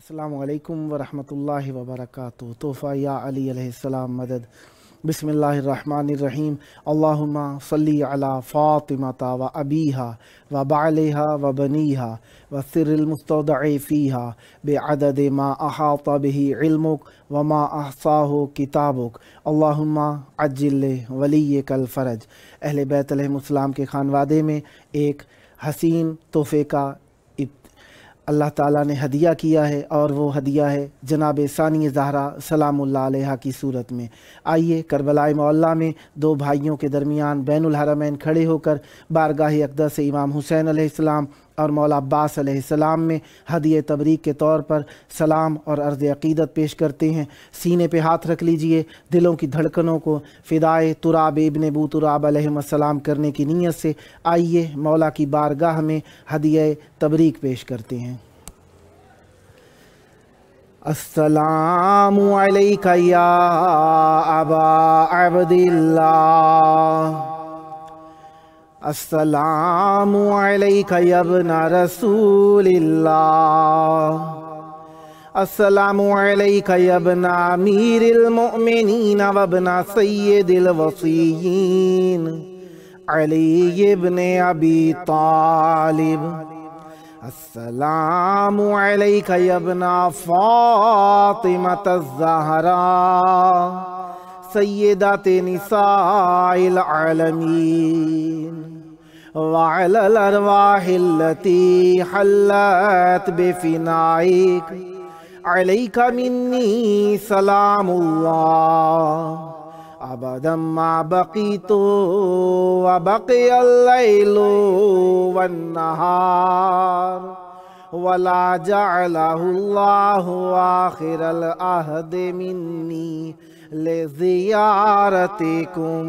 السلام علیکم ورحمۃ اللہ وبرکاتہ۔ تحفہ یا علی علیہ السلام مدد۔ بسم اللہ الرحمن الرحیم۔ اللہم صلی علی فاطمۃ و ابیہا و بعلہا و بنیہا و سر المستودع فیہا بعدد ما احاط بہ علمک وما احصاہ کتابک اللہم عجل ولیک الفرج۔ اہل بیت علیہ السلام کے خانوادے میں ایک حسین تحفے کا اللہ تعالیٰ نے ہدیہ کیا ہے، اور وہ ہدیہ ہے جناب ثانی زہرا سلام اللہ علیہا کی صورت میں۔ آئیے کربلائے معلیٰ میں دو بھائیوں کے درمیان بین الحرمین کھڑے ہو کر بارگاہ اقدس امام حسین علیہ السلام اور مولا عباس علیہ السلام میں ہدیہ تبریک کے طور پر سلام اور عرض عقیدت پیش کرتے ہیں۔ سینے پہ ہاتھ رکھ لیجئے، دلوں کی دھڑکنوں کو فدائے تراب ابن ابو تراب علیہ السلام کرنے کی نیت سے آئیے مولا کی بارگاہ میں ہدیہ تبریک پیش کرتے ہیں۔ السلام علیک یا ابا عبداللہ، السلام علیک یا ابن رسول اللہ، السلام علیک یا ابن امیر المؤمنین و ابن سید الوصیین علی ابن ابی طالب، السلام علیک یا ابن فاطمۃ الزہراء سیدات نساء العالمین وعلی الارواح التي حلت بفنائک علیک منی سلام اللہ ابدا ما بقیت وبقی اللیل والنہار ولا جعلہ اللہ آخر العہد منی لزیارتکم۔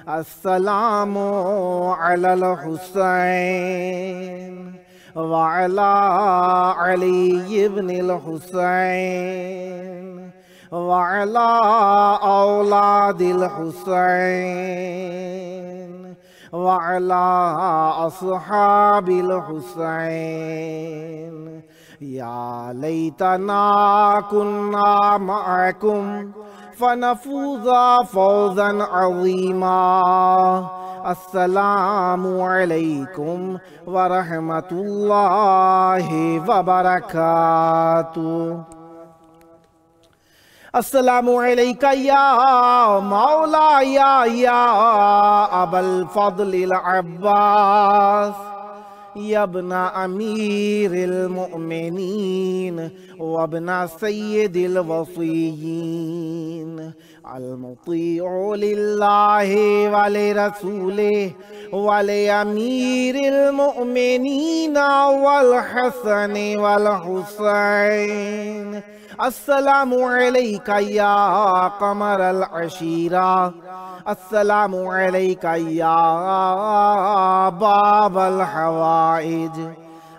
السلام علی الحسین وعلی علی ابن الحسین وعلی اولاد الحسین وعلی اصحاب الحسین۔ یا لیتنا کننا معکم فنفوز فوزا عظیما۔ السلام علیکم ورحمۃ اللہ وبرکاتہ۔ السلام علیک یا مولا یا ابا الفضل العباس یا ابن امیر المؤمنین و ابن سید الوصیین المطیع للہ ولرسولہ ولامیر المؤمنین والحسن والحسین۔ السلام علیک یا قمر العشیرہ، السلام علیک یا باب الحوائج،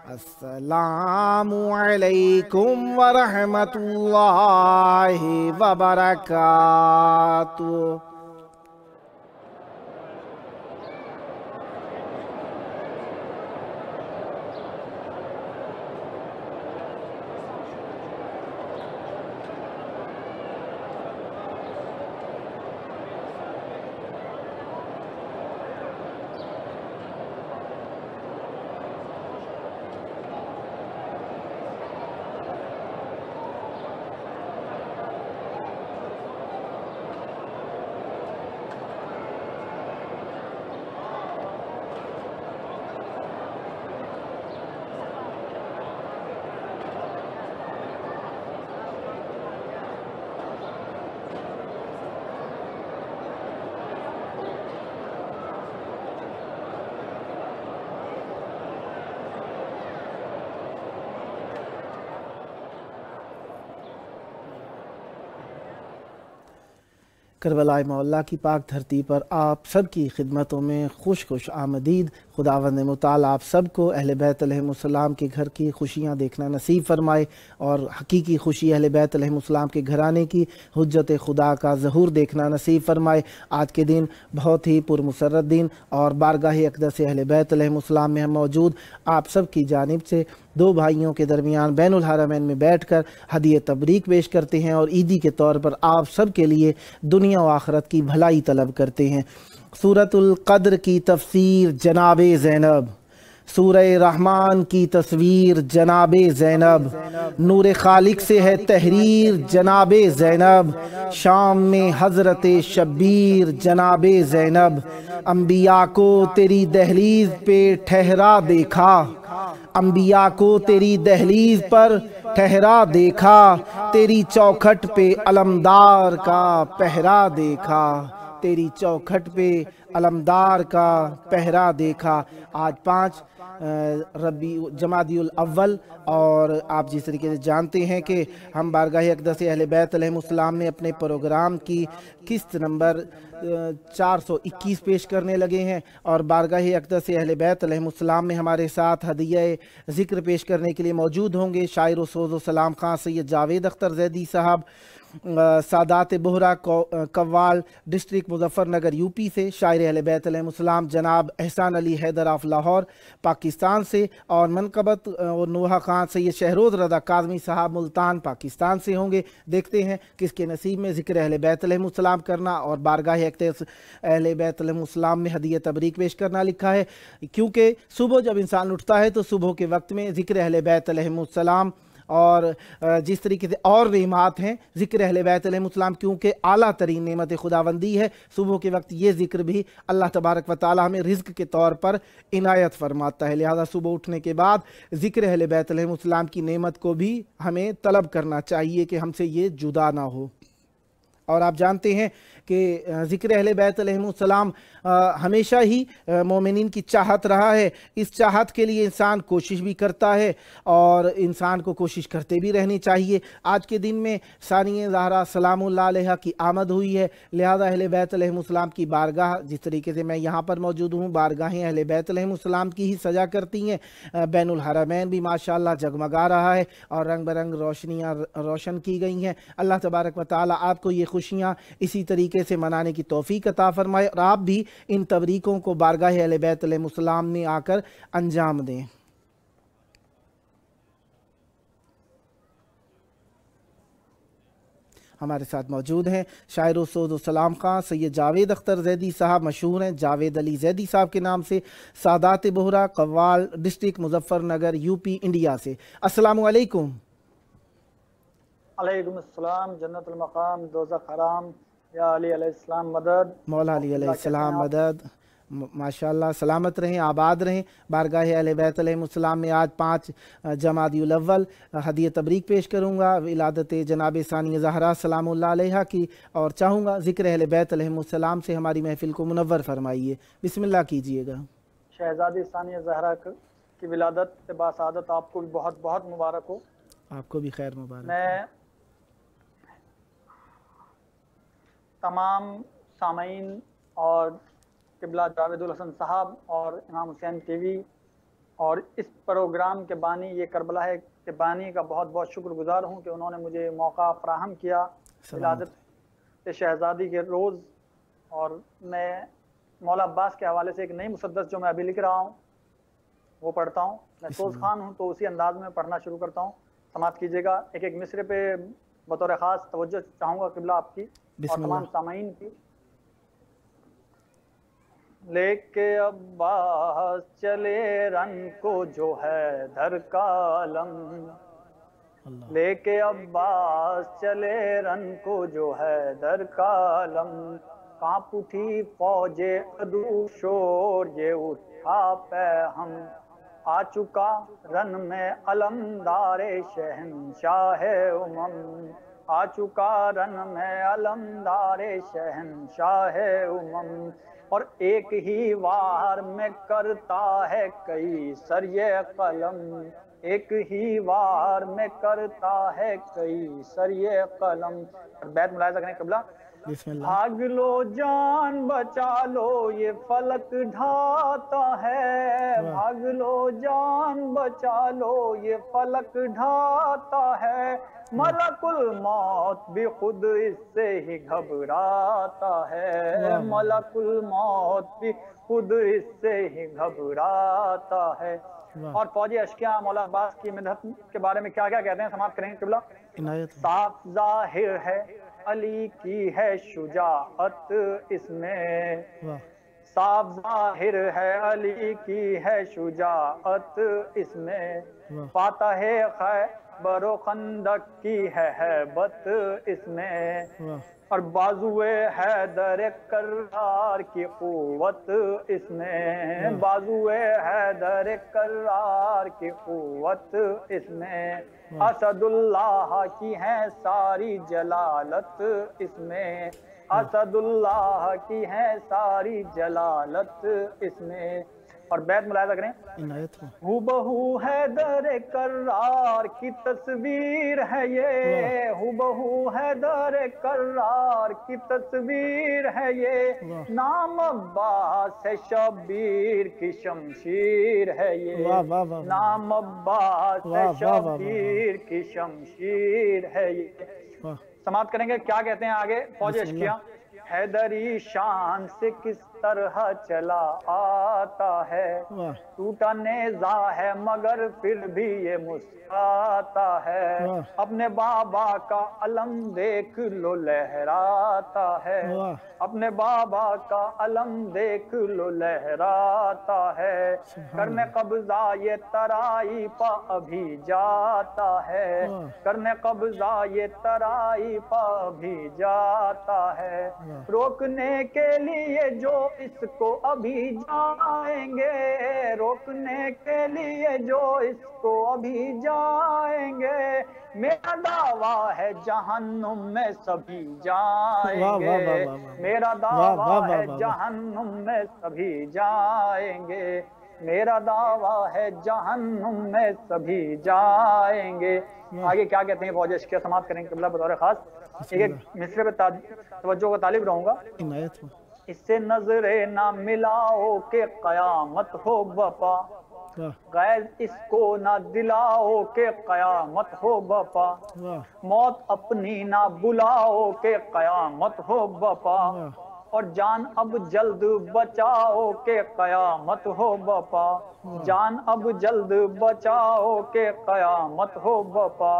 السلام علیکم ورحمۃ اللہ وبرکاتہ۔ کربلائے معلیٰ کی پاک دھرتی پر آپ سب کی خدمتوں میں خوش آمدید۔ خداوند متعال آپ سب کو اہل بیت علیہ السلام کے گھر کی خوشیاں دیکھنا نصیب فرمائے، اور حقیقی خوشی اہل بیت علیہ السلام کے گھرانے کی حجت خدا کا ظہور دیکھنا نصیب فرمائے۔ آج کے دن بہت ہی پرمسرت دن، اور بارگاہ اقدس اہل بیت علیہ السلام میں ہم موجود آپ سب کی جانب سے दो भाइयों के दरमियान बैनुल हरमैन में बैठकर हदिया तबरीक पेश करते हैं और ईदी के तौर पर आप सब के लिए दुनिया व आखिरत की भलाई तलब करते हैं। सूरतुल क़द्र की तफसीर जनाबे ज़ैनब, सूरह रहमान की तस्वीर जनाबे ज़ैनब, नूर खालिक से है तहरीर जनाबे ज़ैनब, शाम में हज़रत शब्बीर जनाबे ज़ैनब, अम्बिया को तेरी दहलीज पे ठहरा देखा, अम्बिया को तेरी दहलीज पर ठहरा देखा, तेरी चौखट पे अलमदार का पहरा देखा, तेरी चौखट पे अलमदार का पहरा देखा। आज 5 रबी जमादियुल अव्वल, और आप जिस तरीके से जानते हैं कि हम बारगाह अक़दस अहले बैत अलैहिमुस्सलाम में अपने प्रोग्राम की किस्त नंबर 421 पेश करने लगे हैं, और बारगाह अक़दस अहले बैत अलैहिमुस्सलाम में हमारे साथ हदिया ज़िक्र पेश करने के लिए मौजूद होंगे शायर व सोज़ व सलाम खां सैयद जावेद अख्तर ज़ैदी साहब, सादात बोहरा कव्वाल डिस्ट्रिक्ट मुज़फ़्फ़रनगर यूपी से, शायर अहले बैत अलैहिमुस्सलाम जनाब एहसान अली हैदर ऑफ लाहौर पाकिस्तान से, और मनक़बत और नोहा खान सैयद शहरोज़ रज़ा काज़मी साहब मुल्तान पाकिस्तान से होंगे। देखते हैं किसके नसीब में ज़िक्र अहले बैत अलैहिमुस्सलाम करना और बारगाह अक़दस अहले बैत अलैहिमुस्सलाम में हदिया तबरीक पेश करना लिखा है, क्योंकि सुबह जब इंसान उठता है तो सुबह के वक्त में ज़िक्र अहले बैत अलैहिमुस्सलाम और जिस तरीके से और नेमात हैं ज़िक्र अहले बैत अलैहिमुस्सलाम, क्योंकि आला तरीन नेमत खुदाबंदी है, सुबह के वक्त ये ज़िक्र भी अल्लाह तबारक व तआला हमें रिज़्क़ के तौर पर इनायत फरमाता है। लिहाजा सुबह उठने के बाद ज़िक्र अहले बैत अलैहिमुस्सलाम की नेमत को भी हमें तलब करना चाहिए कि हमसे ये जुदा ना हो। और आप जानते हैं कि ज़िक्र अहले बैत अलैहिमुस्सलाम हमेशा ही मोमिनीन की चाहत रहा है। इस चाहत के लिए इंसान कोशिश भी करता है और इंसान को कोशिश करते भी रहनी चाहिए। आज के दिन में सानिया ज़हरा सलामुल्लाह अलैहा की आमद हुई है, लिहाजा अहले बैत अलैहिमुस्सलाम की बारगाह, जिस तरीके से मैं यहाँ पर मौजूद हूँ, बारगाहें अहले बैत अलैहिमुस्सलाम की ही सजा करती हैं। बैनुल हरमैन भी माशाअल्लाह जगमगा रहा है और रंग बरंग रोशनियाँ रोशन की गई हैं। अल्लाह तबारक व तआला आपको ये खुशियाँ इसी तरीके से मनाने की तौफीक अता फरमाए और आप भी इन तबरीकों को बारगाह अहले बैत अलैहिमुस्सलाम में आकर अंजाम दें। हमारे साथ मौजूद हैं शायर व सोज़ व सलाम खां सैयद जावेद अख्तर ज़ैदी साहब, मशहूर हैं जावेद अली ज़ैदी साहब के नाम से, सादात बोहरा कव्वाल डिस्ट्रिक्ट मुज़फ़्फ़रनगर यूपी इंडिया से। अस्सलामु अलैकुम। अलैकुम अस्सलाम, जन्नतुल मक़ाम दोज़ख हराम, या अली अलैहिस्सलाम मदद, मौला अली अलैहिस्सलाम मदद। माशाअल्लाह, सलामत रहें, आबाद रहें। बारगाह अहले बैत अलैहिमुस्सलाम में आज 5 जमादियुल अव्वल हदिया तबरीक पेश करूँगा विलादत जनाब सानिया ज़हरा सलामुल्लाह अलैहा की, और चाहूँगा ज़िक्र अहले बैत अलैहिमुस्सलाम से हमारी महफिल को मुनव्वर फरमाइए। बिस्मिल्लाह कीजिएगा। शहज़ादी सानिया ज़हरा की विलादत से बासादत आपको भी बहुत बहुत मुबारक हो। आपको भी खैर मुबारक। मैं तमाम सामीन और क़िबला जावेदुल हसन साहब और इमाम हुसैन टीवी और इस प्रोग्राम के बानी, ये करबला है के बानी का बहुत बहुत शुक्रगुजार हूँ कि उन्होंने मुझे मौका फ़राहम किया विलादत शहज़ादी के रोज़। और मैं मौला अब्बास के हवाले से एक नई मुसद्दस जो मैं अभी लिख रहा हूँ वो पढ़ता हूँ। मैं सोज़ खान हूँ तो उसी अंदाज में पढ़ना शुरू करता हूँ, समात कीजिएगा। एक एक मिसरे पे बतौर ख़ास तवज्जो चाहूँगा क़िबला आपकी और तमाम सामाईन की। लेके अब्बास चले रन को जो है धर का अलम, लेके अब्बास चले रन को जो है दर का अलम, कांप उठी फौजे अदू शोर ये उठा पे हम, आ चुका रन में अलमदारे शहंशाह उमम, आ चुका रन में अलमदारे शहंशाह उमम। और एक ही वार में करता है कई सर ये कलम, एक ही वार में करता है कई सर ये कलम। बैत मुलाहिज़ा करें क़िबला। भाग लो जान बचा लो ये फलक ढाता है, भाग लो जान बचा लो ये फलक ढाता है, मलकुल मौत भी खुद इससे ही घबराता है, मलकुल मौत भी खुद इससे ही घबराता है। واہ اور فوجی اشکیاء مولا عباس کی مدحت کے بارے میں کیا کیا کہتے ہیں سماعت کریں قبلہ. عنایت ہو. صاف ظاہر ہے علی کی ہے شجاعت اس میں، واہ صاف ظاہر ہے علی کی ہے شجاعت اس میں، واہ فاتح خیبر و خندق کی ہے ہیبت اس میں، واہ اور بازوئے حیدر کرار کی قوت اس میں، واہ بازوئے حیدر کرار کی قوت اس میں، واہ اسد اللہ کی ہے ساری جلالت اس میں، اسد اللہ کی ہے ساری جلالت اس میں. اور بیت ملاحظہ کریں، عنایت ہو. ہو بہو حیدر کرار کی تصویر ہے واہ یہ، ہو بہو حیدر کرار کی تصویر ہے یہ، واہ نام عباس ہے شبیر کی شمشیر ہے یہ، واہ واہ واہ نام عباس ہے واہ واہ واہ واہ شبیر کی شمشیر ہے یہ. واہ. سماعت کریں گے کیا کہتے ہیں آگے فوج بسم اللہ. اشکیاء. حیدری شان سے کس طرح چلا آتا ہے، واہ ٹوٹا نیزہ ہے مگر پھر بھی یہ مسکراتا ہے، واہ اپنے بابا کا علم دیکھ لو لہراتا ہے، واہ اپنے بابا کا علم دیکھ لو لہراتا ہے، سبحان کرنے اللہ. قبضہ یہ ترائی پا ابھی جاتا ہے، واہ کرنے قبضہ یہ ترائی پا ابھی جاتا ہے، واہ روکنے کے لیے جو اس کو ابھی جائیں گے، روکنے کے لیے جو اس کو ابھی جائیں گے، میرا دعویٰ ہے جہنم میں سبھی جائیں واہ گے، واہ واہ واہ واہ. میرا واہ دعویٰ واہ واہ ہے واہ واہ. جہنم میں سبھی جائیں گے، میرا دعویٰ ہے جہنم میں سبھی جائیں گے. واہ. آگے کیا کہتے ہیں فوج اشکیاء سماعت کریں قبلہ بطور خاص. بسم ایک اللہ. مصرے پہ توجہ کا طالب رہوں گا. عنایت ہو. اس سے نظریں نہ ملاؤ کہ قیامت ہو بپا، واہ غیر اس کو نہ دلاؤ کہ قیامت ہو بپا، واہ موت اپنی نہ بلاؤ کہ قیامت ہو بپا، واہ اور جان اب جلد بچاؤ کہ قیامت ہو بپا، جان اب جلد بچاؤ کہ قیامت ہو بپا،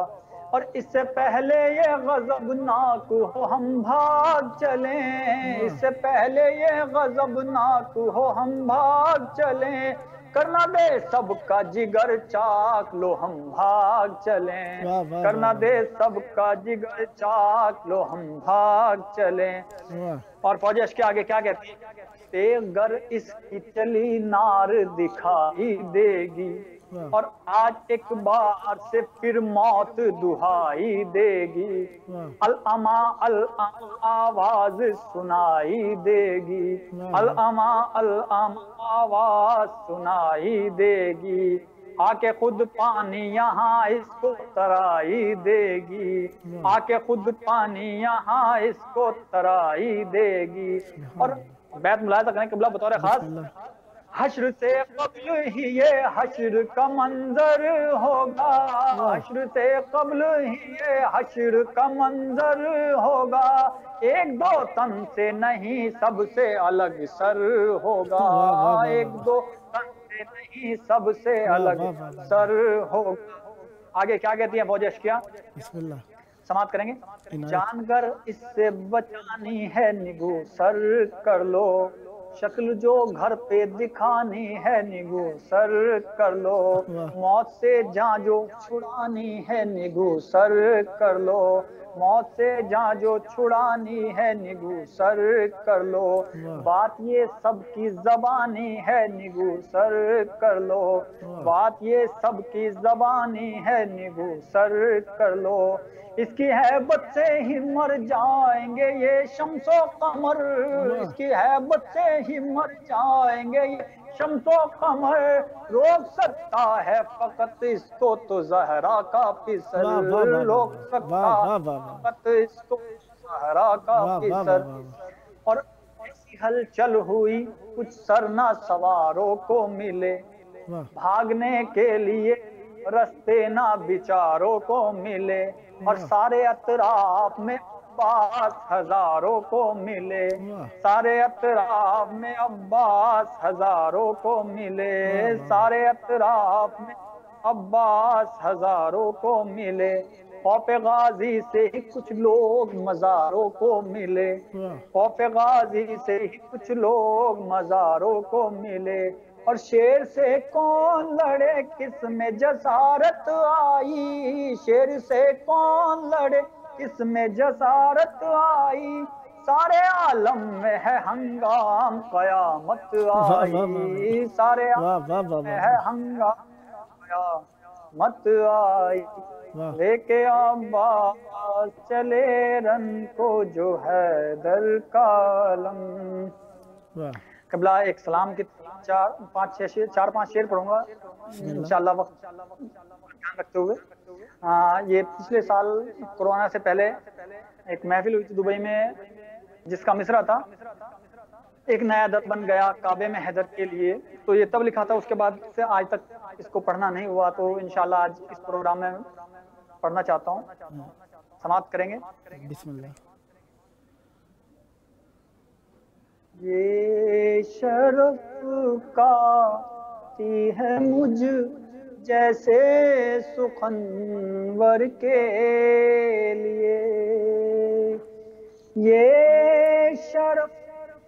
اور اس سے پہلے یہ غضبناک ہو ہم بھاگ چلیں، اس سے پہلے یہ غضبناک ہو ہم بھاگ چلیں، کرنا دے سب کا جگر چاک لو ہم بھاگ چلیں، واہ واہ کرنا واہ دے سب کا جگر چاک لو ہم بھاگ چلیں. واہ اور فوج اشکیاء آگے کیا کہتے ہیں، تیگر اس کی چلی نار دکھائی دے گی، واہ اور آج ایک بار سے پھر موت دہائی دے گی، واہ العما العما آواز سنائی دے گی، واہ العما العما آواز سنائی دے گی، آ کے خود پانی یہاں اس کو ترائی دے گی، آ کے خود پانی یہاں اس کو ترائی دے گی. اور بیت ملاحظہ کریں قبلہ بطور خاص، بسم اللہ. حشر سے قبل ہی یہ حشر کا منظر ہوگا، حشر سے قبل ہی یہ حشر کا منظر ہوگا، ایک دو تن سے نہیں سب سے الگ سر ہوگا، واہ واہ واہ ایک واہ. دو تن سے نہیں سب سے واہ الگ واہ واہ واہ. سر ہوگا. آگے کیا کہتی ہیں فوج اشکیاء بسم اللہ. سماعت کریں گے، عنایت. جان کر اس سے بچانی ہے نگو سر کر لو، شکل جو گھر پہ دکھانی ہے نگو سر کر لو، واہ موت سے جان جو چھڑانی ہے نگو سر کر لو، موت سے جان جو چھڑانی ہے نگو سر کر لو، واہ بات یہ سب کی زبانی ہے نگو سر کر لو، واہ بات یہ سب کی زبانی ہے نگو سر کر لو، اس کی ہیبت سے ہی مر جائیں گے یہ شمس و قمر، اس کی ہیبت سے ہی مر جائیں گے یہ شمس و قمر، روک سکتا ہے فقط اس کو تو زہرا کا پسر، واہ واہ واہ روک واہ سکتا واہ ہے واہ واہ. فقط اس کو زہرا کا واہ واہ پسر. واہ واہ. اور ایسی ہلچل ہوئی کچھ سرنا سواروں کو ملے، واہ بھاگنے کے لیے رستے نہ بیچاروں کو ملے، اور سارے اطراف میں عباس ہزاروں کو ملے، واہ سارے اطراف میں عباس ہزاروں کو ملے، واہ واہ سارے اطراف میں عباس ہزاروں کو ملے، خوف غازی سے ہی کچھ لوگ مزاروں کو ملے، واہ خوف غازی سے ہی کچھ لوگ مزاروں کو ملے، اور شیر سے کون لڑے کس میں جسارت آئی، شیر سے کون لڑے کس میں جسارت آئی، سارے عالم میں ہے ہنگام قیامت واہ واہ واہ آئی، سارے واہ واہ عالم واہ میں واہ ہے واہ ہنگام قیامت آئی، واہ لے کے عباس چلے رن کو جو ہے در کالم۔ واہ قبلہ ایک سلام کے چار پانچ شعر پڑھوں گا بسم اللہ انشاءاللہ، وقت دھیان رکھتے ہوئے۔ یہ پچھلے سال کورونا سے پہلے ایک محفل ہوئی تھی دبئی میں، جس کا مصرع تھا ایک نیا در بن گیا کعبے میں حیدر کے لیے، تو یہ تب لکھا تھا، اس کے بعد سے آج تک اس کو پڑھنا نہیں ہوا، تو انشاءاللہ آج اس پروگرام میں پڑھنا چاہتا ہوں، سماعت کریں گے۔ بسم اللہ۔ یہ شرف کافی ہے مجھ جیسے سخنور کے لیے، یہ شرف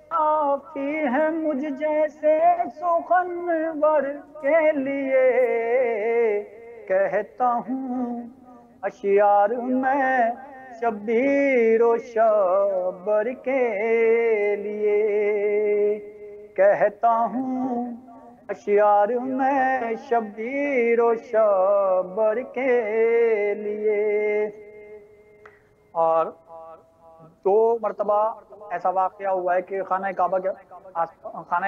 کافی ہے مجھ جیسے سخنور کے لیے، کہتا ہوں اشعار میں شبیر و شبر کے لیے، کہتا ہوں اشعار میں شبیر و شبر کے لیے۔ اور 2 مرتبہ ایسا واقعہ ہوا ہے کہ خانہ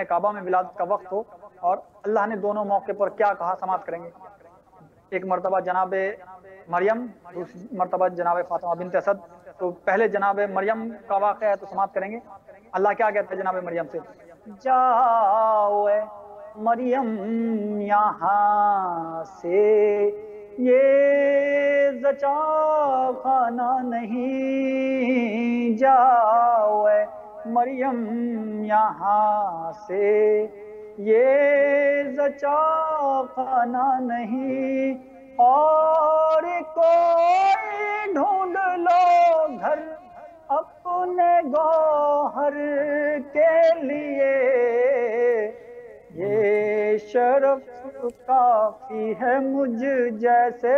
کعبہ میں ولادت کا وقت ہو، اور اللہ نے دونوں موقع پر کیا کہا، سماعت کریں گے۔ ایک مرتبہ جناب مریم، دوسری مرتبہ جناب فاطمہ بنت اسد۔ تو پہلے جناب مریم کا واقعہ ہے، تو سماعت کریں گے۔ اللہ کیا کہتا ہے جناب مریم سے، جاؤ اے مریم یہاں سے، یہ زچا خانہ نہیں، جاؤ اے مریم یہاں سے، یہ زچا خانہ نہیں، اور کوئی ڈھونڈ لو گھر اپنے گوہر کے لیے، یہ شرف کافی ہے مجھ جیسے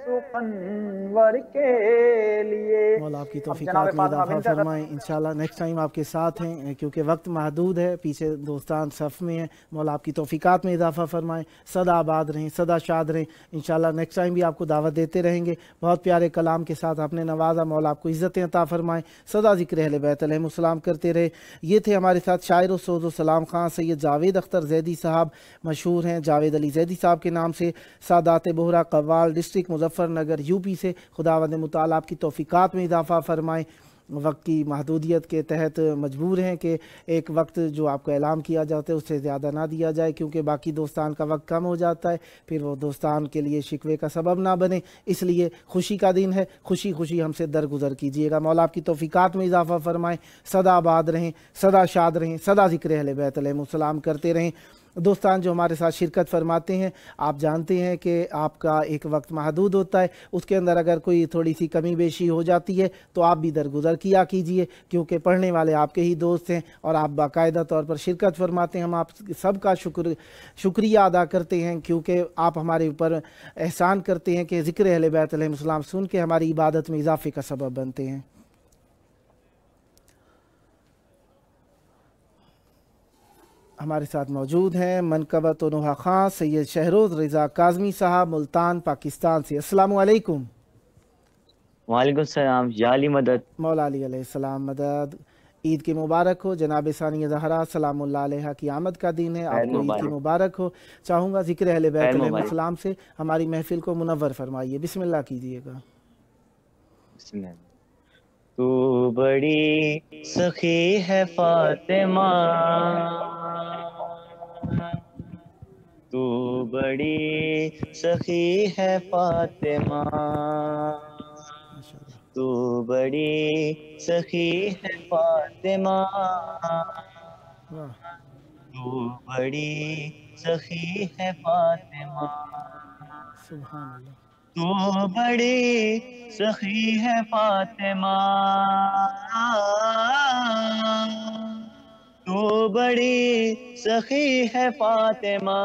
سخنور کے لیے۔ مولا آپ کی اب جناب توفیقات میں فاطمہ اضافہ بنت اسد، فرمائیں، انشاءاللہ نیکسٹ ٹائم آپ کے ساتھ ہیں، کیونکہ وقت محدود ہے، پیچھے دوستان صف میں ہیں۔ مولا آپ کی توفیقات میں اضافہ فرمائیں، سدا آباد رہیں، سدا شاد رہیں۔ انشاءاللہ نیکسٹ ٹائم بھی آپ کو دعوت دیتے رہیں گے۔ بہت پیارے کلام کے ساتھ آپ نے نوازا، مولا آپ کو عزتیں عطا فرمائیں، سدا ذکر اہل بیت علیہم السلام کرتے رہے۔ یہ تھے ہمارے ساتھ شاعر و سوز و سلام خان سید جاوید اختر زیدی صاحب، مشہور ہیں جاوید علی زیدی صاحب کے نام سے، سادات بہرہ قوال district Muzaffarnagar U P سے۔ خداوند متعال آپ کی توفیقات میں اضافہ فرمائیں۔ وقت کی محدودیت کے تحت مجبور ہیں کہ ایک وقت جو آپ کو اعلان کیا جاتا ہے اس سے زیادہ نہ دیا جائے، کیونکہ باقی دوستان کا وقت کم ہو جاتا ہے، پھر وہ دوستان کے لیے شکوے کا سبب نہ بنے، اس لیے خوشی کا دن ہے، خوشی خوشی ہم سے درگزر کیجیے گا۔ مولا آپ کی توفیقات میں اضافہ فرمائیں، سدا آباد رہیں، سدا شاد رہیں، سدا ذکر اہل بیت علیہم السلام کرتے رہیں۔ دوستان جو ہمارے ساتھ شرکت فرماتے ہیں، آپ جانتے ہیں کہ آپ کا ایک وقت محدود ہوتا ہے، اس کے اندر اگر کوئی تھوڑی سی کمی بیشی ہو جاتی ہے تو آپ بھی درگزر کیا کیجئے، کیونکہ پڑھنے والے آپ کے ہی دوست ہیں اور آپ باقاعدہ طور پر شرکت فرماتے ہیں۔ ہم آپ سب کا شکریہ ادا کرتے ہیں، کیونکہ آپ ہمارے اوپر احسان کرتے ہیں کہ ذکر اہل بیت علیہم السلام سن کے ہماری عبادت میں اضافے کا سبب بنتے ہیں۔ ہمارے ساتھ موجود ہیں منقبت و نوحہ خان سید شہروز رضا کاظمی صاحب، ملتان پاکستان سے۔ السلام علیکم۔ وعلیکم السلام، یا علی مدد۔ مولا علی علیہ السلام مدد۔ عید کی مبارک ہو جناب ثانیہ زہرا سلام اللہ علیہ کی آمد کا دن ہے، آپ کو عید کی مبارک ہو۔ چاہوں گا ذکر اہل بیت علیہ السلام سے ہماری محفل کو منور فرمائیے، بسم اللہ کیجیے گا۔ بسم اللہ۔ تو بڑی سخی ہے فاطمہ، تو بڑی سخی ہے فاطمہ، تو بڑی سخی ہے فاطمہ، واہ تو بڑی سخی ہے فاطمہ، سبحان اللہ. تو بڑی سخی ہے فاطمہ، تو بڑی سخی ہے فاطمہ،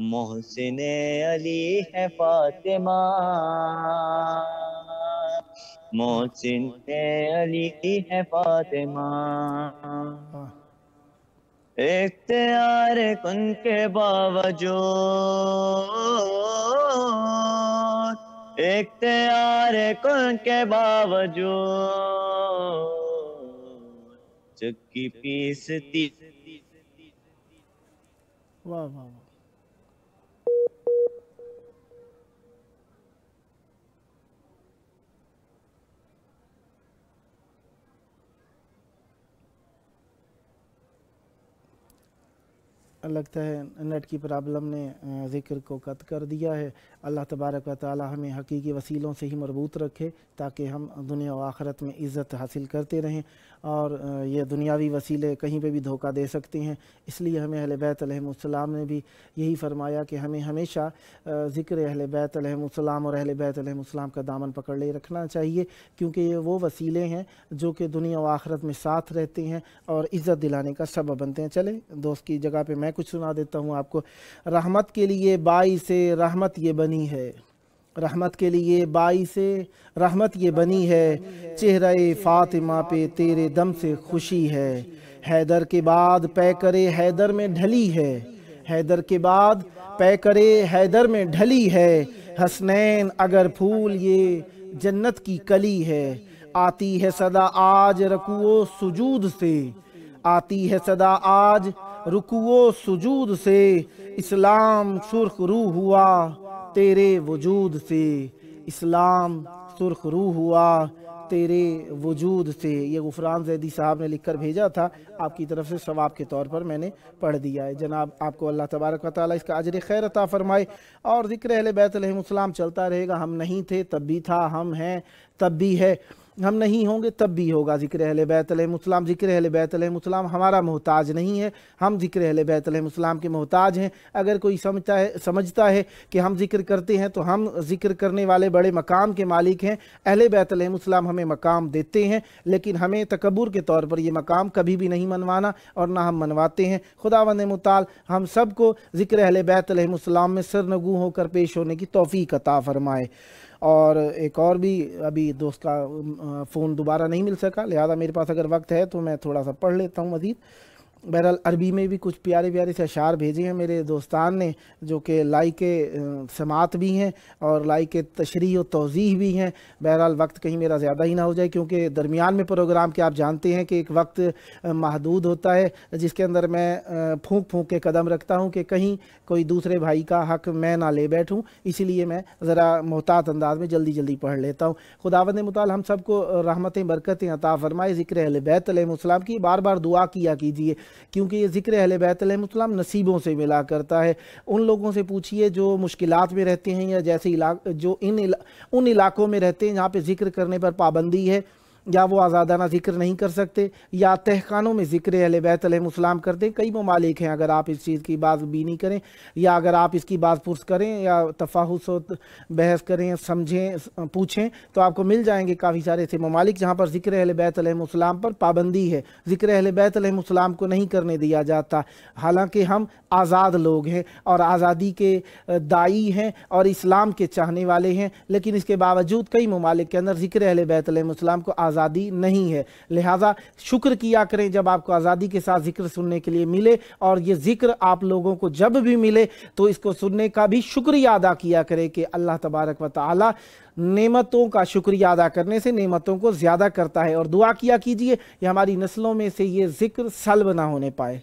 محسن علی ہے فاطمہ، محسن علی ہے فاطمہ، واہ اختیار کن کے باوجود، اختیار کن کے باوجود، چکی پیستی واہ واہ واہ. لگتا ہے نیٹ کی پرابلم نے ذکر کو قطع کر دیا ہے. اللہ تبارک و تعالی ہمیں حقیقی وسیلوں سے ہی مربوط رکھے تاکہ ہم دنیا و آخرت میں عزت حاصل کرتے رہیں، اور یہ دنیاوی وسیلے کہیں پہ بھی دھوکہ دے سکتے ہیں. اس لیے ہمیں اہل بیت علیہم السلام نے بھی یہی فرمایا کہ ہمیں ہمیشہ ذکر اہل بیت علیہم السلام اور اہل بیت علیہم السلام کا دامن پکڑ لے رکھنا چاہیے، کیونکہ یہ وہ وسیلے ہیں جو کہ دنیا و آخرت میں ساتھ رہتے ہیں اور عزت دلانے کا سبب بنتے ہیں. چلیں دوست کی جگہ پہ میں کچھ سنا دیتا ہوں آپ کو. رحمت کے لیے باعث رحمت یہ بنی ہے، رحمت کے لیے باعث رحمت یہ بنی ہے، چہرہ فاطمہ پہ تیرے دم سے خوشی ہے، حیدر کے بعد پیکر حیدر میں ڈھلی ہے، حیدر کے بعد پیکر حیدر میں ڈھلی ہے، حسنین اگر پھول یہ جنت کی کلی ہے، آتی ہے صدا آج رکوع و سجود سے، آتی ہے صدا آج رکوع و سجود سے، اسلام سرخ رو ہوا تیرے وجود سے، اسلام سرخ رو ہوا تیرے وجود سے. یہ غفران زیدی صاحب نے لکھ کر بھیجا تھا، آپ کی طرف سے ثواب کے طور پر میں نے پڑھ دیا ہے. جناب آپ کو اللہ تبارک و تعالیٰ اس کا اجر خیر عطا فرمائے، اور ذکر اہل بیت علیہم السلام چلتا رہے گا. ہم نہیں تھے تب بھی تھا، ہم ہیں تب بھی ہے، ہم نہیں ہوں گے تب بھی ہوگا ذکر اہل بیت علیہم السلام. ذکر اہل بیت علیہم السلام ہمارا محتاج نہیں ہے، ہم ذکر اہل بیت علیہم السلام کے محتاج ہیں. اگر کوئی سمجھتا ہے کہ ہم ذکر کرتے ہیں تو ہم ذکر کرنے والے بڑے مقام کے مالک ہیں. اہل بیت علیہم السلام ہمیں مقام دیتے ہیں، لیکن ہمیں تکبر کے طور پر یہ مقام کبھی بھی نہیں منوانا، اور نہ ہم منواتے ہیں. خداوند متعال ہم سب کو ذکر اہل بیت علیہم السلام میں سرنگوں ہو کر پیش ہونے کی توفیق عطا فرمائے. اور ایک اور بھی ابھی دوست کا فون دوبارہ نہیں مل سکا، لہذا میرے پاس اگر وقت ہے تو میں تھوڑا سا پڑھ لیتا ہوں مزید. بہرحال عربی میں بھی کچھ پیارے پیارے سے اشعار بھیجے ہیں میرے دوستان نے، جو کہ لائق سماعت بھی ہیں اور لائق تشریح و توضیح بھی ہیں. بہرحال وقت کہیں میرا زیادہ ہی نہ ہو جائے، کیونکہ درمیان میں پروگرام کے آپ جانتے ہیں کہ ایک وقت محدود ہوتا ہے جس کے اندر میں پھونک پھونک کے قدم رکھتا ہوں کہ کہیں کوئی دوسرے بھائی کا حق میں نہ لے بیٹھوں، اسی لیے میں ذرا محتاط انداز میں جلدی جلدی پڑھ لیتا ہوں. خداوند متعال ہم سب کو رحمتیں برکتیں عطا فرمائے. ذکر اہل بیت علیہم السلام کی بار بار دعا کیا کیجیے، کیونکہ یہ ذکر اہل بیت علیہم السلام نصیبوں سے ملا کرتا ہے. ان لوگوں سے پوچھئے جو مشکلات میں رہتے ہیں، یا جیسے جو ان علاقوں میں رہتے ہیں جہاں پہ ذکر کرنے پر پابندی ہے، یا وہ آزادانہ ذکر نہیں کر سکتے، یا تہخانوں میں ذکر اہل بیت علیہم السلام کرتے ہیں. کئی ممالک ہیں، اگر آپ اس چیز کی بات بینی کریں یا اگر آپ اس کی بات پرس کریں یا تفاحص و بحث کریں، سمجھیں، پوچھیں، تو آپ کو مل جائیں گے کافی سارے ایسے ممالک جہاں پر ذکر اہل بیت علیہم السلام پر پابندی ہے، ذکر اہل بیت علیہم السلام کو نہیں کرنے دیا جاتا. حالانکہ ہم آزاد لوگ ہیں اور آزادی کے داعی ہیں اور اسلام کے چاہنے والے ہیں، لیکن اس کے باوجود کئی ممالک کے اندر ذکر اہل بیت علیہم السلام کو آزادی نہیں ہے. لہٰذا شکر کیا کریں جب آپ کو آزادی کے ساتھ ذکر سننے کے لیے ملے، اور یہ ذکر آپ لوگوں کو جب بھی ملے تو اس کو سننے کا بھی شکریہ ادا کیا کرے کہ اللہ تبارک و تعالی نعمتوں کا شکریہ ادا کرنے سے نعمتوں کو زیادہ کرتا ہے. اور دعا کیا کیجئے یہ ہماری نسلوں میں سے یہ ذکر سلب نہ ہونے پائے.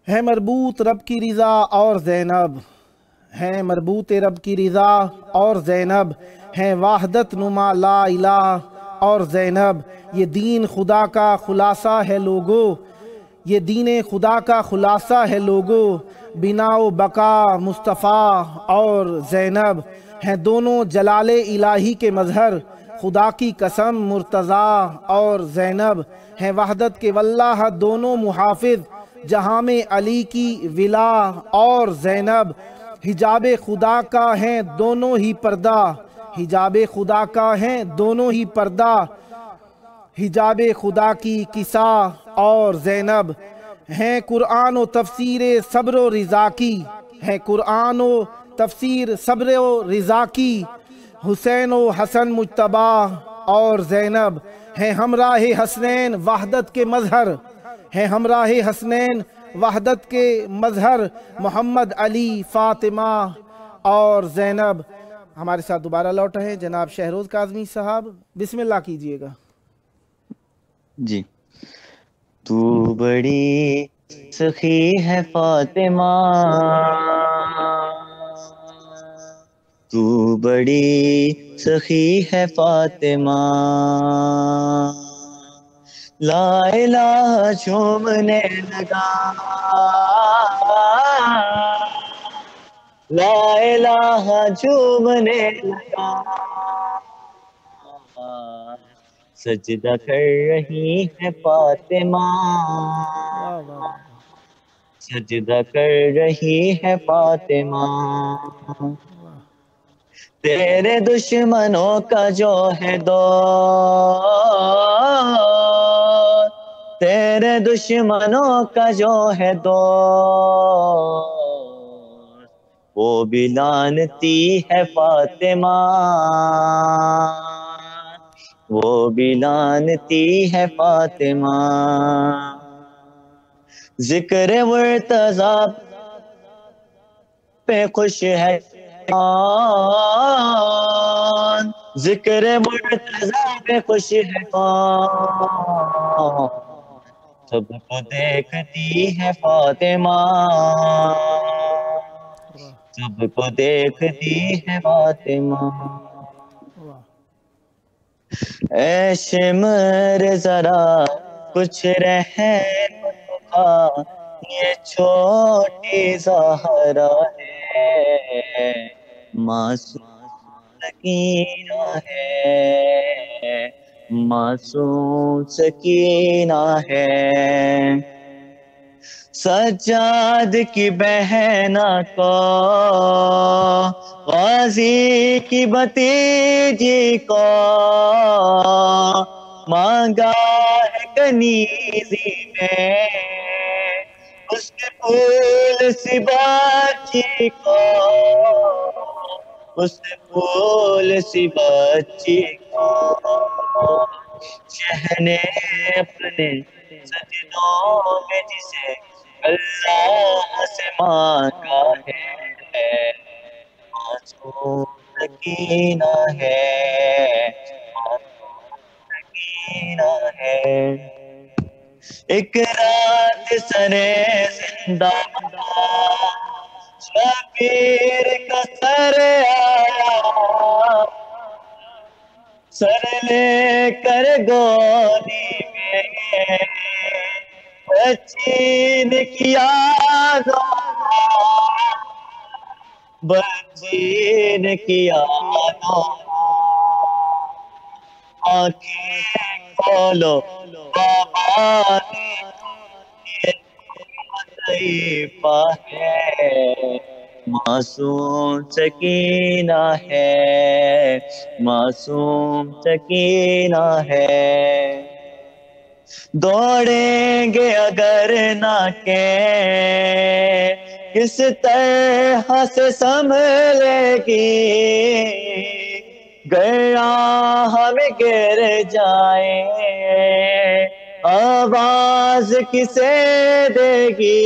ہے مربوط رب کی رضا اور زینب، ہیں مربوط رب کی رضا اور زینب، ہیں وحدت نما لا الہ اور زینب. یہ دین خدا کا خلاصہ ہے لوگو، یہ دین خدا کا خلاصہ ہے لوگو، بنا و بقا مصطفیٰ اور زینب ہیں دونوں جلال الہی کے مظہر، خدا کی قسم مرتضیٰ اور زینب ہیں وحدت کے واللہ دونوں محافظ، جہاں میں علی کی ولا اور زینب حجاب خدا کا ہیں دونوں ہی پردہ، حجاب خدا کا ہیں دونوں ہی پردہ، حجاب خدا کی کسا اور زینب ہیں قرآن و تفسیر صبر و رضا کی، ہے قرآن و تفسیر صبر و رضا کی، حسین و حسن مجتبی اور زینب ہیں ہمراہ حسنین وحدت کے مظہر، ہیں ہمراہ حسنین وحدت کے مظہر، محمد علی فاطمہ اور زینب۔ ہمارے ساتھ دوبارہ لوٹے ہیں جناب شہروز کاظمی صاحب، بسم اللہ کیجئے گا۔ جی، تو بڑی سخی ہے فاطمہ، تو بڑی سخی ہے فاطمہ، لا الہ جھومنے لگا، لا الہ جھومنے لگا، سجدہ کر رہی ہے فاطمہ، سجدہ کر رہی ہے فاطمہ، تیرے دشمنوں کا جو ہے دور، تیرے دشمنوں کا جو ہے دور، وہ بھی لعنتی ہے فاطمہ، وہ بھی لعنتی ہے فاطمہ، ذکر مرتضیٰ پہ خوش ہے کون، ذکر مرتضیٰ پہ خوش ہے کون، سب کو دیکھتی ہے فاطمہ، سب کو دیکھتی ہے فاطمہ، اے شمر ذرا کچھ رحم دکھا، یہ چھوٹی زہرا ہے، معصوم سکینہ ہے، معصوم سکینہ ہے، سجاد کی بہنا کو، غازی کی بھتیجی کو، مانگا ہے کنیزی میں، اس کے پھول سی بچی کو، اس کے پھول سی بچی کو، شہ نے اپنے سجدوں میں جسے اللہ سے مانگا ہے، معصوم سکینہ ہے، معصوم سکینہ ہے، ایک رات سرے زندہ شبیر کا سر آیا، سر لے کر گودی میں بچی نے کیا دعا، بچی نے کیا دعا، آنکھیں کھولو بابا یہ طیفہ ہے، معصوم سکینہ ہے، معصوم سکینہ ہے، دوڑیں گے اگر نہ کہ کس طرح سے سنبھلے گی، گیا ہمیں گر جائیں آواز کسے دے گی،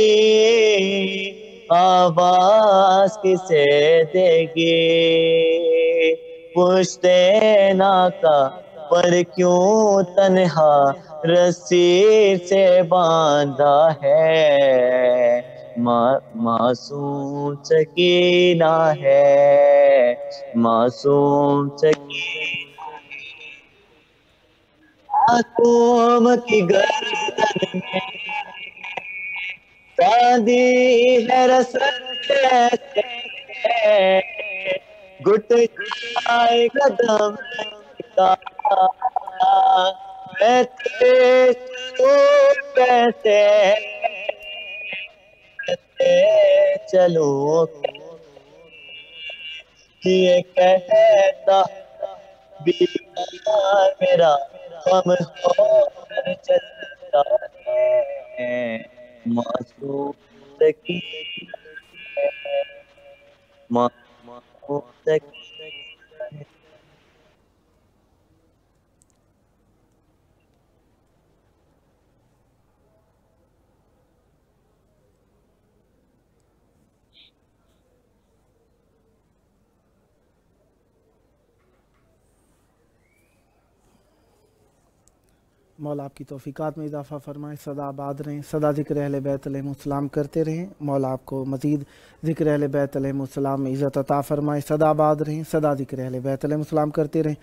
آواز کسے دے گی، پوچھتے ناکا پر کیوں تنہا رسی سے باندھا ہے، معصوم سکینہ ہے، معصوم سکینہ ہے، معصوم کی گردن میں चांदी है रसन कैसे घुट जाए कदम का, मैं तेरे कैसे चलूं कि ये कहता बीमार मेरा कम हो कर चलता है मासूम की मासूम की। मौला आपकी तौफ़ीक़ात में इजाफ़ा फरमाए, सदा आबाद रहें, सदा ज़िक्र अहले बैत अलैहिमुस्सलाम करते रहें। मौला आपको मज़ीद ज़िक्र अहले बैत अलैहिमुस्सलाम में इज़्ज़त अता फरमाए, सदा आबाद रहें, सदा ज़िक्र अहले बैत अलैहिमुस्सलाम करते रहें।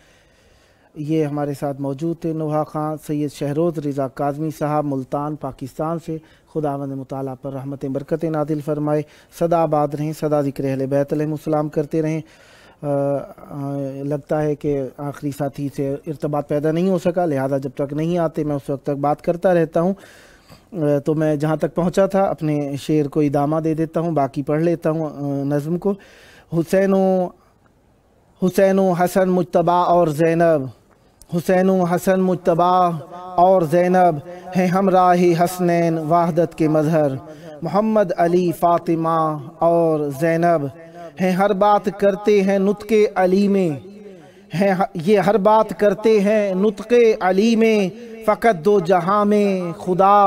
ये हमारे साथ मौजूद थे नोहा ख़ान सैयद शहरोज़ रिज़ा काज़मी साहब मुल्तान पाकिस्तान से। खुदावंद मुताला पर रहमत बरकत नादिल फरमाए, सदा आबाद रहें, सदा ज़िक्र अहले बैत अलैहिमुस्सलाम करते रहें। लगता है कि आखिरी साथी से इर्तबात पैदा नहीं हो सका, लिहाजा जब तक नहीं आते मैं उस वक्त तक बात करता रहता हूँ। तो मैं जहाँ तक पहुँचा था अपने शेर को इदामा दे देता हूँ, बाकी पढ़ लेता हूँ नज़्म को। हुसैन हसन मुज्तबा और ज़ैनब, हुसैन हसन मुज्तबा और ज़ैनब हैं हमराही हसनैन वाहदत के मज़हर। मोहम्मद अली फ़ातिमा और ज़ैनब हैं हर बात करते हैं नुत्क़े अली में, हैं ये हर बात करते हैं नुत्क़े अली में। फ़कत दो जहां में खुदा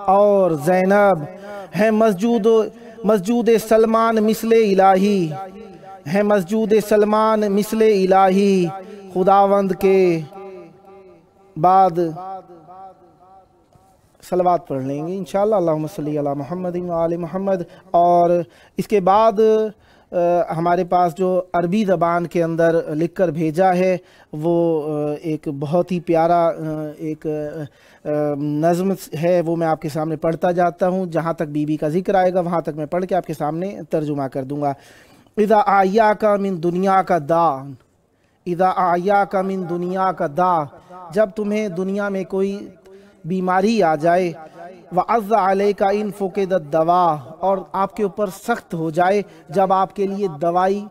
और ज़ैनब हैं मस्जूद सलमान मिसले इलाही, हैं मस्जूद सलमान मिसले इलाही। खुदावंद के बाद सलवात पढ़ लेंगे इंशाअल्लाह, अल्लाहुम्मा सल्ली अला मुहम्मद व आले मुहम्मद। और इसके बाद हमारे पास जो अरबी ज़बान के अंदर लिख कर भेजा है वो एक बहुत ही प्यारा एक नज़्म है, वो मैं आपके सामने पढ़ता जाता हूँ। जहाँ तक बीबी का ज़िक्र आएगा वहाँ तक मैं पढ़ के आपके सामने तर्जुमा कर दूँगा। इज़ा आया का मिन दुनिया का दा, इज़ा आया का मिन दुनिया का दा, जब तुम्हें दुनिया में कोई बीमारी आ जाए। व अज़्ज़ अलैका इन फ़ुक़िदत दवा, और आपके ऊपर सख्त हो जाए जब आपके लिए दवाई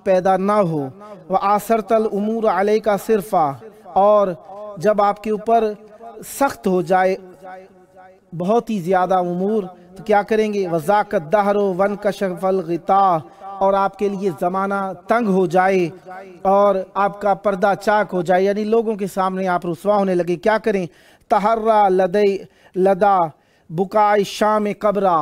पैदा ना हो। व आसरतल उमूर अलैका सिरफ़ा, और जब आपके ऊपर सख्त हो जाए बहुत ही ज़्यादा उमूर, तो क्या करेंगे। वज़ाक़त दहरो वन कशफ़ल ग़िता, और आपके लिए ज़माना तंग हो जाए और आपका पर्दा चाक हो जाए, यानी लोगों के सामने आप रुसवा होने लगे। क्या करें। तहर्रा लदा बुकाए शाम कब्रा,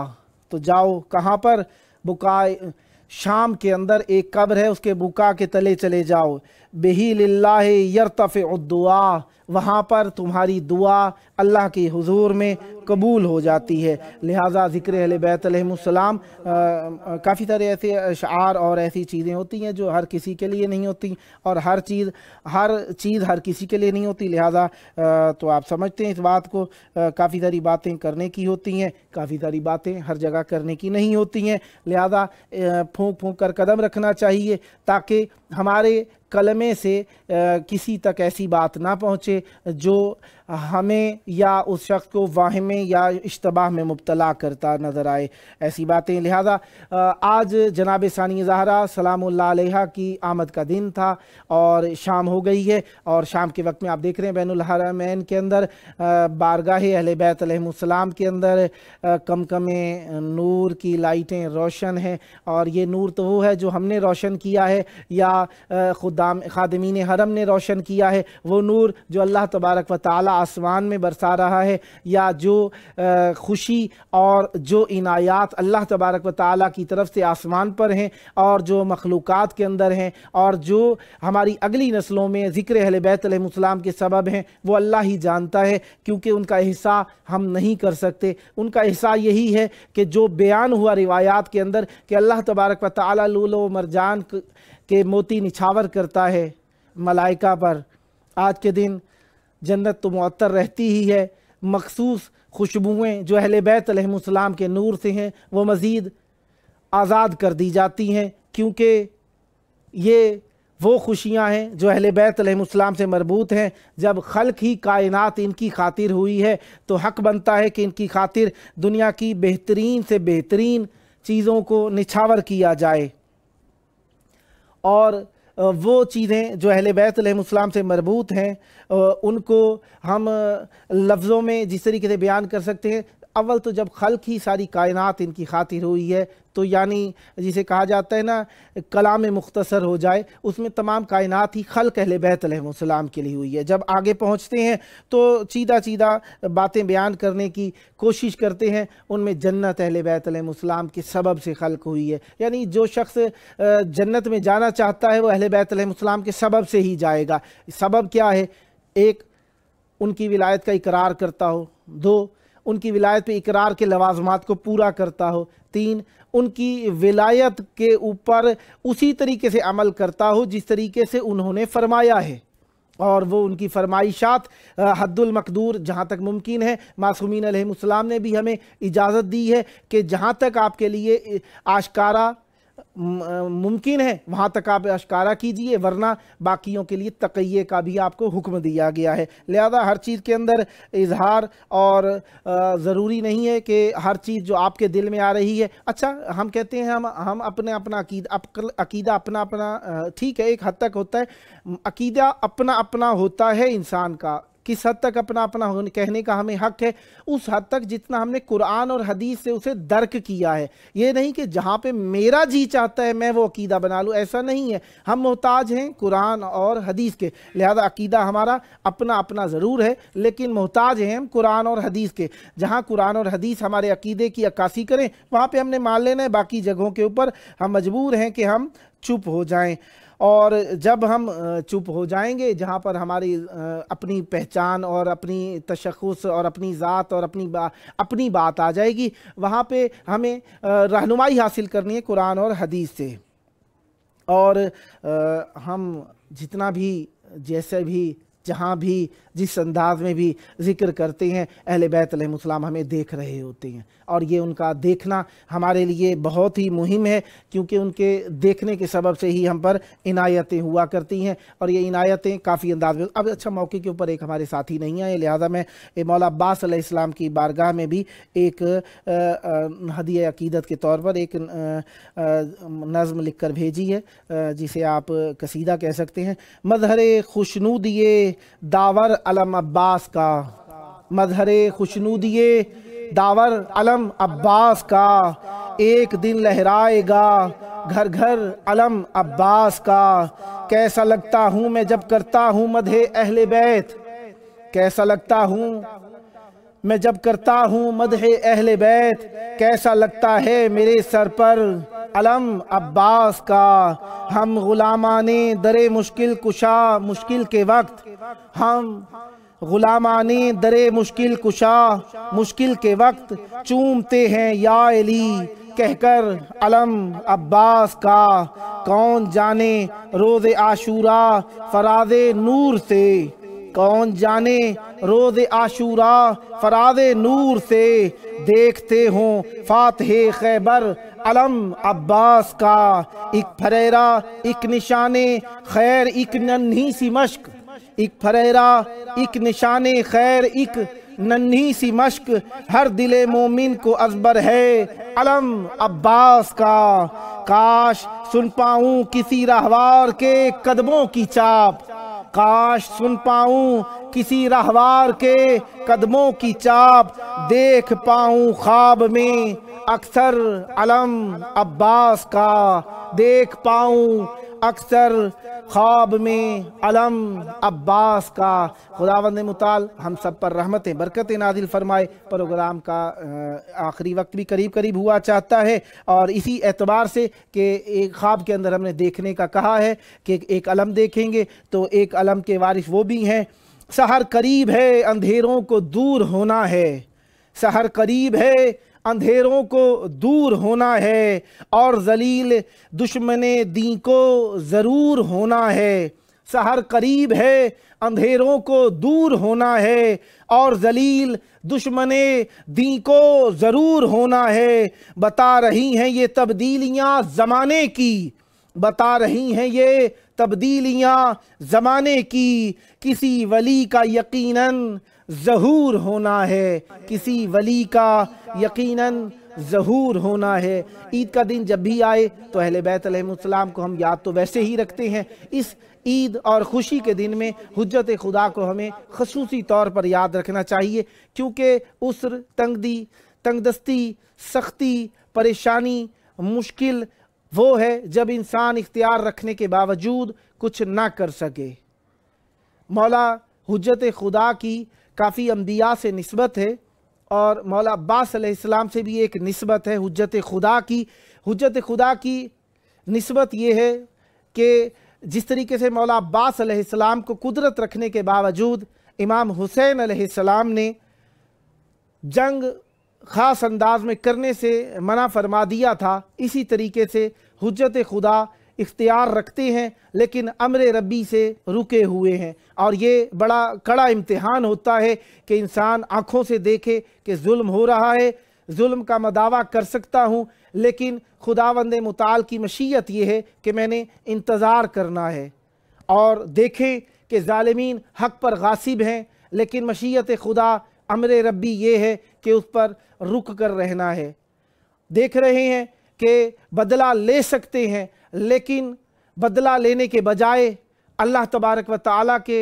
तो जाओ कहाँ पर, बुकाए शाम के अंदर एक कब्र है, उसके बुका के तले चले जाओ। बिही लिल्लाहि यरतफ़िउ दुआ, वहाँ पर तुम्हारी दुआ अल्लाह के हुजूर में कबूल हो जाती है। लिहाजा ज़िक्र अहले बैत अलैहिमुस्सलाम काफ़ी सारे ऐसे अशआर और ऐसी चीज़ें होती हैं जो हर किसी के लिए नहीं होती, और हर चीज़ हर किसी के लिए नहीं होती। लिहाजा तो आप समझते हैं इस बात को, काफ़ी सारी बातें करने की होती हैं, काफ़ी सारी बातें हर जगह करने की नहीं होती हैं। लिहाजा फूंक फूंक कर कदम रखना चाहिए ताकि हमारे कलमे से किसी तक ऐसी बात ना पहुँचे जो हमें या उस शख्स को वाहिमे या इश्तबाह में मुब्तला करता नज़र आए, ऐसी बातें। लिहाजा आज जनाब सानी ज़हरा सलामुल्लाह अलैहा की आमद का दिन था और शाम हो गई है, और शाम के वक्त में आप देख रहे हैं बैनुल हरमैन के अंदर बारगाह अहले बैत अलैहिमुस्सलाम के अंदर कमकमे नूर की लाइटें रोशन हैं। और ये नूर तो वो है जो हमने रोशन किया है या खादिमीन हरम ने रोशन किया है, वो नूर जो अल्लाह तबारक व तआला आसमान में बरसा रहा है, या जो खुशी और जो इनायात अल्लाह तबारक व तआला की तरफ से आसमान पर हैं और जो मखलूक़ात के अंदर हैं, और जो हमारी अगली नस्लों में ज़िक्र अहले बैत अलैहिमुस्सलाम के सबब हैं, वो अल्लाह ही जानता है, क्योंकि उनका हिस्सा हम नहीं कर सकते। उनका हिस्सा यही है कि जो बयान हुआ रिवायात के अंदर कि अल्लाह तबारक व तआला लूलो मरजान के मोती निछावर करता है मलाइका पर। आज के दिन जन्नत तो मुअत्तर रहती ही है, मखसूस खुशबुएँ जो अहले बैत अलैहिमुस्सलाम के नूर से हैं वो मज़ीद आज़ाद कर दी जाती हैं, क्योंकि ये वो खुशियाँ हैं जो अहले बैत अलैहिमुस्सलाम से मरबूत हैं। जब खल्क ही कायनात इनकी खातिर हुई है तो हक़ बनता है कि इनकी खातिर दुनिया की बेहतरीन से बेहतरीन चीज़ों को निछावर किया जाए, और वो चीज़ें जो अहले बैत अलैहिमुस्सलाम से मरबूत हैं उनको हम लफ्ज़ों में जिस तरीके से बयान कर सकते हैं। अव्वल तो जब खल्क ही सारी कायनात इनकी खातिर हुई है तो यानी जिसे कहा जाता है ना कलाम मुख्तसर हो जाए, उसमें तमाम कायनात ही खल्क अहले बैत अलैहिमुस्सलाम के लिए हुई है। जब आगे पहुँचते हैं तो सीधा सीधा बातें बयान करने की कोशिश करते हैं, उनमें जन्नत अहले बैत अलैहिमुस्सलाम के सबब से खल्क हुई है। यानी जो शख्स जन्नत में जाना चाहता है वो अहले बैत अलैहिमुस्सलाम के सबब से ही जाएगा। सबब क्या है? एक, उनकी विलायत का इकरार करता हो। दो, उनकी विलायत पे इकरार के लवाज़मात को पूरा करता हो। तीन, उनकी विलायत के ऊपर उसी तरीके से अमल करता हो जिस तरीके से उन्होंने फरमाया है, और वो उनकी फरमाइशात हद्दुल मकदूर जहाँ तक मुमकिन है। मासूमीन अलैहिमुस्सलाम ने भी हमें इजाज़त दी है कि जहाँ तक आपके लिए आश्कारा मुमकिन है वहाँ तक आप आश्कारा कीजिए, वरना बाकियों के लिए तक़िये का भी आपको हुक्म दिया गया है। लिहाजा हर चीज़ के अंदर इजहार, और ज़रूरी नहीं है कि हर चीज़ जो आपके दिल में आ रही है। अच्छा, हम कहते हैं हम अपने अपना अकीदा अपना अपना ठीक है, एक हद तक होता है। अकीदा अपना अपना होता है इंसान का, किस हद तक अपना अपना कहने का हमें हक़ है? उस हद तक जितना हमने कुरान और हदीस से उसे दर्क किया है। ये नहीं कि जहाँ पे मेरा जी चाहता है मैं वो अकीदा बना लूँ, ऐसा नहीं है। हम मोहताज हैं कुरान और हदीस के, लिहाजा अकीदा हमारा अपना अपना ज़रूर है, लेकिन मोहताज हैं हम कुरान और हदीस के। जहाँ कुरान और हदीस हमारे अकीदे की अक्कासी करें वहाँ पर हमने मान लेना है, बाकी जगहों के ऊपर हम मजबूर हैं कि हम चुप हो जाएँ। और जब हम चुप हो जाएंगे, जहाँ पर हमारी अपनी पहचान और अपनी तशख़्ख़ुस और अपनी ज़ात और अपनी बात आ जाएगी, वहाँ पे हमें रहनुमाई हासिल करनी है कुरान और हदीस से। और हम जितना भी जैसे भी जहाँ भी जिस अंदाज में भी ज़िक्र करते हैं, अहले बैत अलैहिमुस्सलाम हमें देख रहे होते हैं, और ये उनका देखना हमारे लिए बहुत ही मुहिम है, क्योंकि उनके देखने के सबब से ही हम पर इनायतें हुआ करती हैं, और ये इनायतें काफ़ी अंदाज में। अब अच्छा, मौके के ऊपर एक हमारे साथी नहीं आए, लिहाजा मैं मौला अब्बास अलैहिस्सलाम की बारगाह में भी एक हदिया अकीदत के तौर पर एक नज़्म लिख कर भेजी है, जिसे आप कसीदा कह सकते हैं। मज़हरे खुशनूदिए दावर अलम अब्बास का, मज़हरे खुशनूदिए दावर अलम अब्बास का, एक दिन लहराएगा घर घर अलम अब्बास का। कैसा लगता हूँ मैं जब करता हूँ मदहे अहले बैत, कैसा लगता हूँ मैं जब करता हूँ मदहे अहले बैत, कैसा लगता है मेरे सर पर अलम अब्बास का। हम गुलामाने दरे मुश्किल कुशा, मुश्किल के वक्त हम गुलामाने दरे मुश्किल कुशा, मुश्किल के वक्त चूमते हैं या अली कहकर अलम अब्बास का। कौन जाने रोज़े आशूरा फराज़े नूर से, कौन जाने रोज़े आशूरा फराज़े नूर से, देखते हों फातिहे खैबर अलम अब्बास का। एक फरेरा एक निशाने खैर एक नन्ही सी मश्क, एक फरेरा एक निशाने खैर एक नन्ही सी मश्क, हर दिले मोमिन को अज़बर है अलम अब्बास का। काश सुन पाऊं किसी रहवार के कदमों की चाप, काश सुन पाऊं किसी रहवार के कदमों की चाप, देख पाऊं ख्वाब में अक्सर अलम अब्बास का, देख पाऊं अक्सर ख्वाब में अलम अब्बास का। खुदावंद मुताल हम सब पर रहमतें बरकतें नाजिल फरमाए। प्रोग्राम का आखिरी वक्त भी करीब करीब हुआ चाहता है, और इसी एतबार से कि एक ख्वाब के अंदर हमने देखने का कहा है कि एक अलम देखेंगे, तो एक अलम के वारिस वो भी हैं। सहर करीब है अंधेरों को दूर होना है, सहर करीब है अंधेरों को दूर होना है, और जलील दुश्मने दी को ज़रूर होना है। सहर करीब है, अंधेरों को दूर होना है, और जलील दुश्मने दी को ज़रूर होना है। बता रही हैं ये तब्दीलियाँ ज़माने की, बता रही हैं ये तब्दीलियाँ ज़माने की। किसी वली का यकीनन ज़हूर होना है, किसी वली का यकीनन ज़हूर होना है। ईद का दिन जब भी आए तो अहले बैत अलैहिस्सलाम को हम याद तो वैसे ही रखते हैं, इस ईद और ख़ुशी के दिन में हुज्जत खुदा को हमें ख़ुसूसी तौर पर याद रखना चाहिए, क्योंकि उसर, तंगदस्ती, सख्ती, परेशानी, मुश्किल वो है जब इंसान इख्तियार रखने के बावजूद कुछ ना कर सके। मौला हुज्जत खुदा की काफ़ी अंबिया से निस्बत है, और मौला अब्बास अलैहिस्सलाम से भी एक निस्बत है हुज्जत खुदा की। हुज्जत खुदा की निस्बत ये है कि जिस तरीके से मौला अब्बास अलैहिस्सलाम को कुदरत रखने के बावजूद इमाम हुसैन अलैहिस्सलाम ने जंग ख़ास अंदाज में करने से मना फरमा दिया था, इसी तरीके से हुज्जत खुदा इख्तियार रखते हैं लेकिन अम्र रब्बी से रुके हुए हैं। और ये बड़ा कड़ा इम्तिहान होता है कि इंसान आँखों से देखे कि जुल्म हो रहा है, जुल्म का मैं दावा कर सकता हूँ, लेकिन खुदावंद मुताल की मशीयत ये है कि मैंने इंतज़ार करना है, और देखें कि ज़ालिमीन हक़ पर गासिब हैं, लेकिन मशीयत खुदा अम्र रब्बी ये है कि उस पर रुक कर रहना है। देख रहे हैं कि बदला ले सकते हैं, लेकिन बदला लेने के बजाय अल्लाह तबारक व तआला के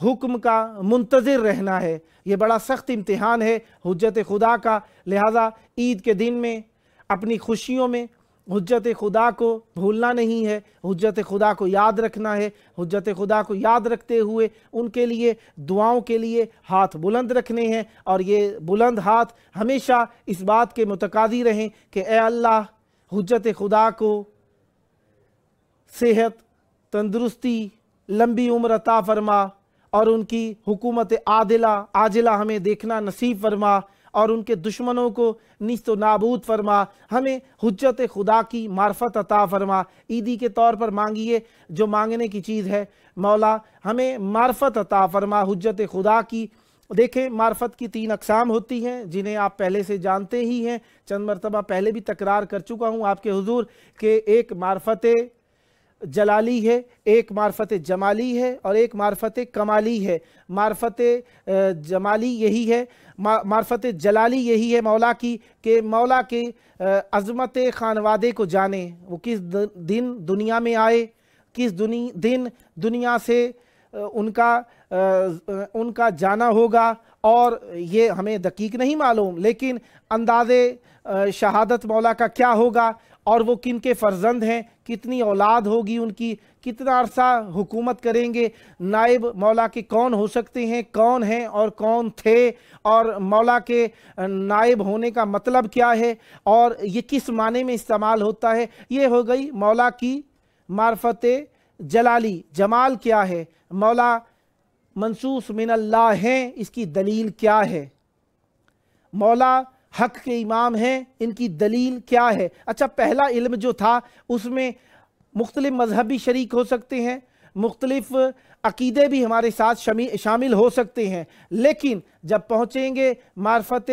हुक्म का मुंतज़िर रहना है। ये बड़ा सख्त इम्तिहान है हुज्जत खुदा का। लिहाजा ईद के दिन में अपनी खुशियों में हुज्जत खुदा को भूलना नहीं है, हुज्जत खुदा को याद रखना है। हुज्जत खुदा को याद रखते हुए उनके लिए दुआओं के लिए हाथ बुलंद रखने हैं, और ये बुलंद हाथ हमेशा इस बात के मुतकादी रहें कि ए अल्लाह हुज्जत खुदा को सेहत, तंदुरुस्ती, लंबी उम्र अता फरमा, और उनकी हुकूमत आजिला हमें देखना नसीब फरमा, और उनके दुश्मनों को निस्त नाबूद फरमा। हमें हुज्जत खुदा की मार्फत अता फरमा। ईदी के तौर पर मांगिए जो मांगने की चीज़ है, मौला हमें मार्फत अता फरमा हुज्जत खुदा की। देखें, मार्फत की 3 अक़साम होती हैं जिन्हें आप पहले से जानते ही हैं, चंद मरतबा पहले भी तकरार कर चुका हूँ आपके हुजूर कि एक मार्फत जलाली है, एक मार्फत जमाली है, और एक मार्फत कमाली है। मार्फत जमाली यही है, मार्फत जलाली यही है मौला की कि मौला के अज़मत खानवादे को जाने, वो किस दिन दुनिया में आए, किस दिन दुनिया से उनका जाना होगा, और ये हमें दकीक नहीं मालूम, लेकिन अंदाज़े शहादत मौला का क्या होगा, और वो किन के फ़र्जंद हैं, कितनी औलाद होगी उनकी, कितना अरसा हुकूमत करेंगे, नाइब मौला के कौन हो सकते हैं, कौन हैं और कौन थे, और मौला के नाइब होने का मतलब क्या है, और ये किस माने में इस्तेमाल होता है। ये हो गई मौला की मार्फत जलाली। जमाल क्या है, मौला मनसूस मिन अल्लाह हैं, इसकी दलील क्या है। मौला हक के इमाम हैं, इनकी दलील क्या है। अच्छा, पहला इल्म जो था उसमें मुख्तलिफ मजहब भी शरीक हो सकते हैं, मुख्तलिफ अकीदे भी हमारे साथ शामिल हो सकते हैं, लेकिन जब पहुँचेंगे मार्फत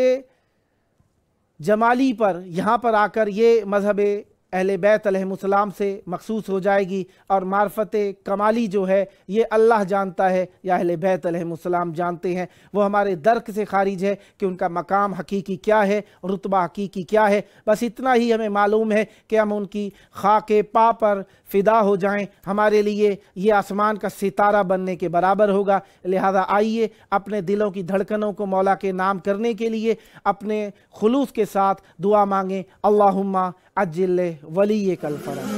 जमाली पर, यहाँ पर आकर ये मजहब अहले बैत अलैहिस्सलाम से मखसूस हो जाएगी, और मार्फत कमाली जो है ये अल्लाह जानता है या अहले बैत अलैहिस्सलाम जानते हैं। वो हमारे दर्क से खारिज है कि उनका मकाम हकीकी क्या है, रुतबा हकीकी क्या है। बस इतना ही हमें मालूम है कि हम उनकी खाके पा पर फ़िदा हो जाएं, हमारे लिए ये आसमान का सितारा बनने के बराबर होगा। लिहाजा आइए अपने दिलों की धड़कनों को मौला के नाम करने के लिए अपने खुलूस के साथ दुआ मांगें। अल्लाहुम्मा अज्जिल वली कल फरज।